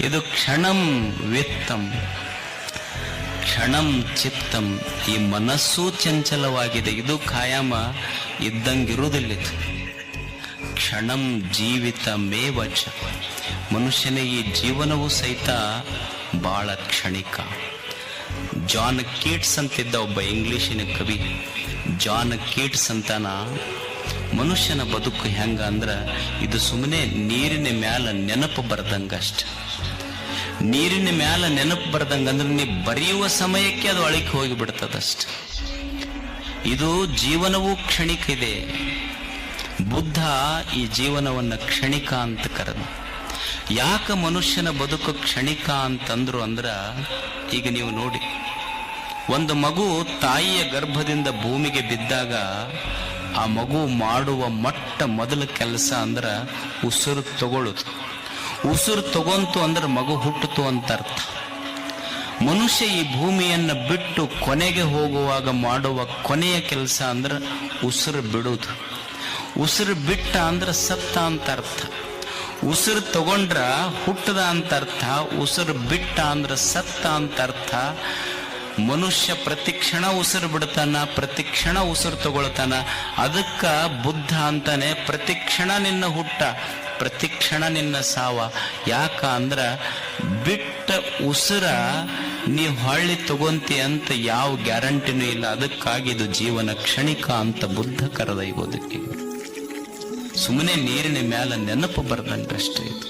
ಇದು ಕ್ಷಣಂ ವಿತ್ತಂ ಕ್ಷಣಂ ಚಿತ್ತಂ. ಈ ಮನಸ್ಸು ಚಂಚಲವಾಗಿದೆ, ಇದು ಕಾಯಮ ಇದ್ದಂಗಿರುವುದಿಲ್ಲ. ಇದು ಕ್ಷಣಂ ಜೀವಿತ ಮೇವಚ. ಮನುಷ್ಯನ ಈ ಜೀವನವೂ ಸಹಿತ ಬಹಳ ಕ್ಷಣಿಕ. ಜಾನ್ ಕೀಟ್ಸ್ ಅಂತಿದ್ದ ಒಬ್ಬ ಇಂಗ್ಲಿಷಿನ ಕವಿ. ಜಾನ್ ಕೀಟ್ಸ್ ಅಂತಾನ, ಮನುಷ್ಯನ ಬದುಕು ಹೆಂಗ ಅಂದ್ರ ಇದು ಸುಮ್ಮನೆ ನೀರಿನ ಮ್ಯಾಲ ನೆನಪು ಬರ್ದಂಗಷ್ಟ. ನೀರಿನ ಮ್ಯಾಲ ನೆನಪು ಬರ್ದಂಗಂದ್ರೆ ನೀ ಬರೆಯುವ ಸಮಯಕ್ಕೆ ಅದು ಅಳಿಕೆ ಹೋಗಿಬಿಡ್ತದಷ್ಟ. ಇದು ಜೀವನವೂ ಕ್ಷಣಿಕ ಇದೆ. ಬುದ್ಧ ಈ ಜೀವನವನ್ನ ಕ್ಷಣಿಕ ಅಂತ ಕರೆದ. ಯಾಕ ಮನುಷ್ಯನ ಬದುಕು ಕ್ಷಣಿಕ ಅಂತಂದ್ರು ಅಂದ್ರ, ಈಗ ನೀವು ನೋಡಿ, ಒಂದು ಮಗು ತಾಯಿಯ ಗರ್ಭದಿಂದ ಭೂಮಿಗೆ ಬಿದ್ದಾಗ ಆ ಮಗು ಮಾಡುವ ಮೊದಲ ಕೆಲಸ ಅಂದ್ರ ಉಸಿರು ತಗೊಳ್ಳುದು. ಉಸಿರು ತಗೊಂತು ಅಂದ್ರೆ ಮಗು ಹುಟ್ಟಿತು ಅಂತ ಅರ್ಥ. ಮನುಷ್ಯ ಈ ಭೂಮಿಯನ್ನ ಬಿಟ್ಟು ಕೊನೆಗೆ ಹೋಗುವಾಗ ಮಾಡುವ ಕೊನೆಯ ಕೆಲಸ ಅಂದ್ರೆ ಉಸಿರು ಬಿಡುವುದು. ಉಸಿರು ಬಿಟ್ಟ ಅಂದ್ರೆ ಸತ್ತ ಅಂತ ಅರ್ಥ. ಉಸಿರು ತಗೊಂಡ್ರ ಹುಟ್ಟದ ಅಂತ ಅರ್ಥ, ಉಸಿರು ಬಿಟ್ಟ ಅಂದ್ರೆ ಸತ್ತ ಅಂತ ಅರ್ಥ. ಮನುಷ್ಯ ಪ್ರತಿಕ್ಷಣ ಉಸಿರು ಬಿಡ್ತಾನ, ಪ್ರತಿಕ್ಷಣ ಉಸಿರು ತಗೊಳ್ತಾನ. ಅದಕ್ಕ ಬುದ್ಧ ಅಂತಾನೆ ಪ್ರತಿಕ್ಷಣ ನಿನ್ನ ಹುಟ್ಟ, ಪ್ರತಿಕ್ಷಣ ನಿನ್ನ ಸಾವ. ಯಾಕ ಅಂದ್ರ ಬಿಟ್ಟ ಉಸಿರ ನೀ ಹೊಳ್ಳಿ ತಗೊಂತಿ ಅಂತ ಯಾವ ಗ್ಯಾರಂಟಿನೂ ಇಲ್ಲ. ಅದಕ್ಕಾಗಿ ಇದು ಜೀವನ ಕ್ಷಣಿಕ ಅಂತ ಬುದ್ಧ ಕರೆದ. ಈ ಬದುಕಿಗೆ ಸುಮ್ಮನೆ ನೀರಿನ ಮ್ಯಾಲ ನೆನಪು ಬರ್ದಂಗಷ್ಟೇ ಇದು.